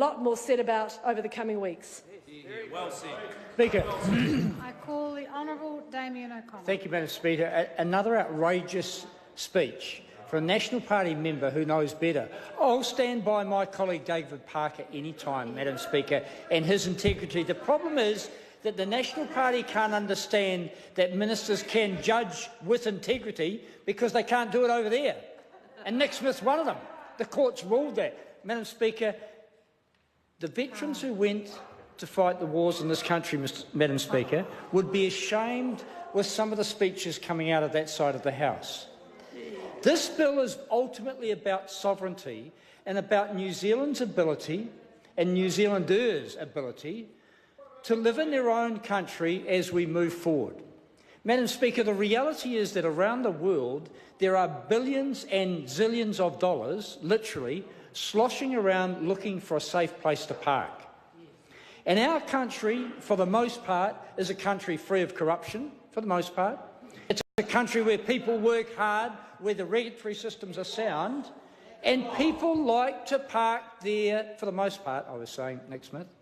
lot more said about over the coming weeks. Well said. Speaker. I call the Honourable Damien O'Connor. Thank you, Madam Speaker. Another outrageous speech for a National Party member who knows better. I'll stand by my colleague David Parker any time, Madam Speaker, and his integrity. The problem is that the National Party can't understand that ministers can judge with integrity because they can't do it over there. And Nick Smith's one of them. The court's ruled that. Madam Speaker, the veterans who went to fight the wars in this country, Madam Speaker, would be ashamed with some of the speeches coming out of that side of the House. This bill is ultimately about sovereignty and about New Zealand's ability and New Zealanders' ability to live in their own country as we move forward. Madam Speaker, the reality is that around the world there are billions and zillions of dollars, literally, sloshing around looking for a safe place to park. And our country, for the most part, is a country free of corruption, for the most part. It's a country where people work hard, where the regulatory systems are sound, and people like to park there, for the most part, I was saying, Nick Smith.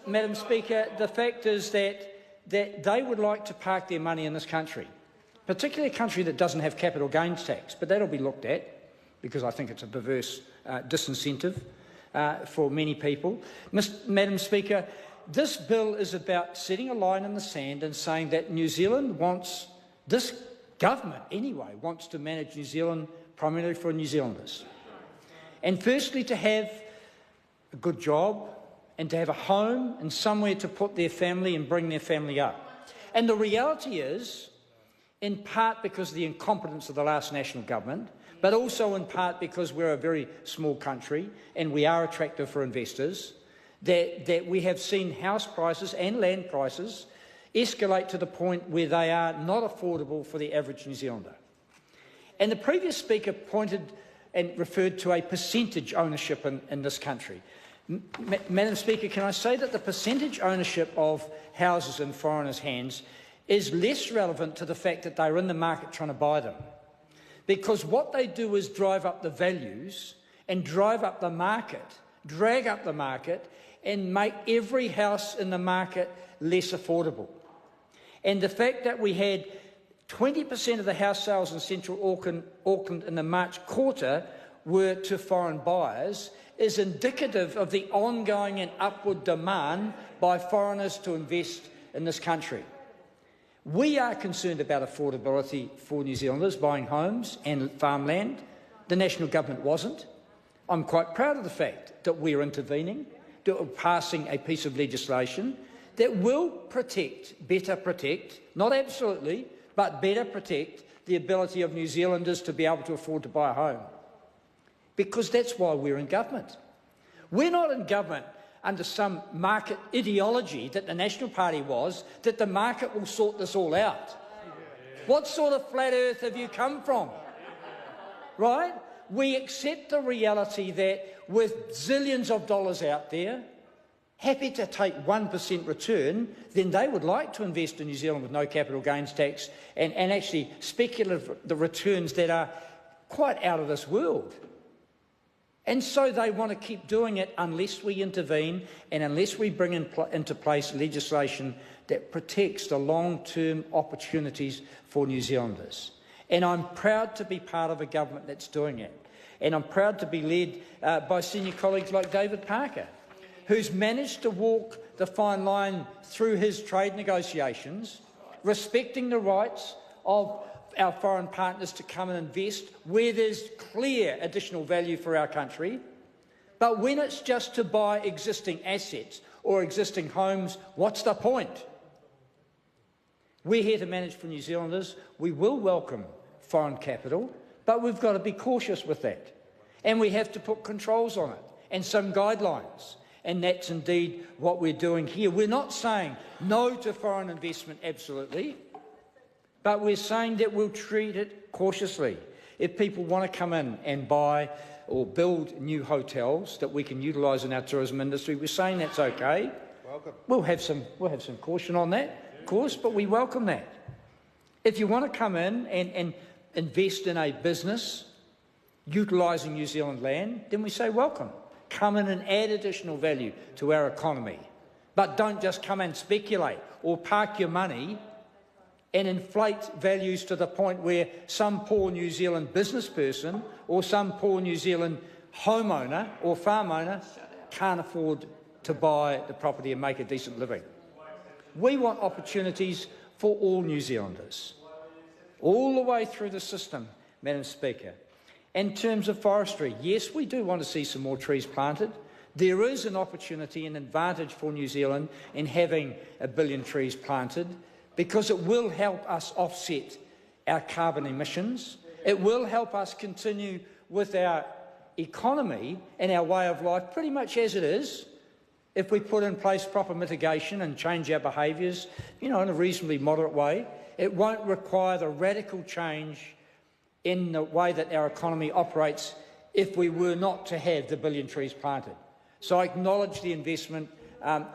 Madam Speaker, the fact is that they would like to park their money in this country, particularly a country that doesn't have capital gains tax, but that'll be looked at because I think it's a perverse disincentive for many people. Madam Speaker, this bill is about setting a line in the sand and saying that New Zealand wants, this government anyway, wants to manage New Zealand primarily for New Zealanders. And firstly, to have a good job and to have a home and somewhere to put their family and bring their family up. And the reality is, in part because of the incompetence of the last national government, but also in part because we're a very small country and we are attractive for investors, that we have seen house prices and land prices escalate to the point where they are not affordable for the average New Zealander. And the previous speaker pointed and referred to a percentage ownership in this country. Madam Speaker, can I say that the percentage ownership of houses in foreigners' hands is less relevant to the fact that they're in the market trying to buy them? Because what they do is drive up the values and drive up the market, drag up the market, and make every house in the market less affordable. And the fact that we had 20% of the house sales in central Auckland in the March quarter were to foreign buyers is indicative of the ongoing and upward demand by foreigners to invest in this country. We are concerned about affordability for New Zealanders buying homes and farmland. The National Government wasn't. I'm quite proud of the fact that we're intervening, that we're passing a piece of legislation that will better protect, not absolutely, but better protect the ability of New Zealanders to be able to afford to buy a home. Because that's why we're in government. We're not in government under some market ideology that the National Party was, that the market will sort this all out. What sort of flat earth have you come from? Right? We accept the reality that with zillions of dollars out there, happy to take 1% return, then they would like to invest in New Zealand with no capital gains tax and actually speculative the returns that are quite out of this world. And so they want to keep doing it unless we intervene and unless we bring into place legislation that protects the long-term opportunities for New Zealanders. And I'm proud to be part of a government that's doing it. And I'm proud to be led by senior colleagues like David Parker, who's managed to walk the fine line through his trade negotiations, respecting the rights of our foreign partners to come and invest where there's clear additional value for our country. But when it's just to buy existing assets or existing homes, what's the point? We're here to manage for New Zealanders. We will welcome foreign capital, but we've got to be cautious with that. And we have to put controls on it and some guidelines. And that's indeed what we're doing here. We're not saying no to foreign investment, absolutely. But we're saying that we'll treat it cautiously. If people want to come in and buy or build new hotels that we can utilise in our tourism industry, we're saying that's okay. Welcome. We'll have some caution on that, of course, but we welcome that. If you want to come in and invest in a business utilising New Zealand land, then we say welcome. Come in and add additional value to our economy. But don't just come and speculate or park your money and inflate values to the point where some poor New Zealand business person or some poor New Zealand homeowner or farm owner can't afford to buy the property and make a decent living. We want opportunities for all New Zealanders, all the way through the system, Madam Speaker. In terms of forestry, yes, we do want to see some more trees planted. There is an opportunity and advantage for New Zealand in having 1 billion trees planted because it will help us offset our carbon emissions. It will help us continue with our economy and our way of life pretty much as it is if we put in place proper mitigation and change our behaviours, in a reasonably moderate way. It won't require the radical change in the way that our economy operates if we were not to have the 1 billion trees planted. So I acknowledge the investment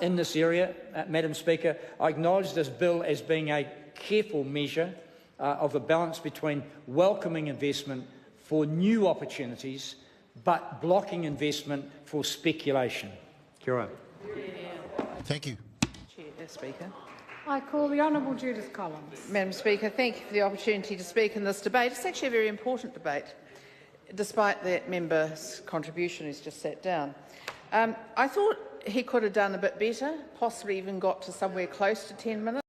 in this area, Madam Speaker. I acknowledge this bill as being a careful measure of the balance between welcoming investment for new opportunities but blocking investment for speculation. Kia ora. Thank you. Chair, Speaker. I call the Honourable Judith Collins. Madam Speaker, thank you for the opportunity to speak in this debate. It's actually a very important debate, despite that member's contribution who's just sat down. I thought he could have done a bit better, possibly even got to somewhere close to 10 minutes.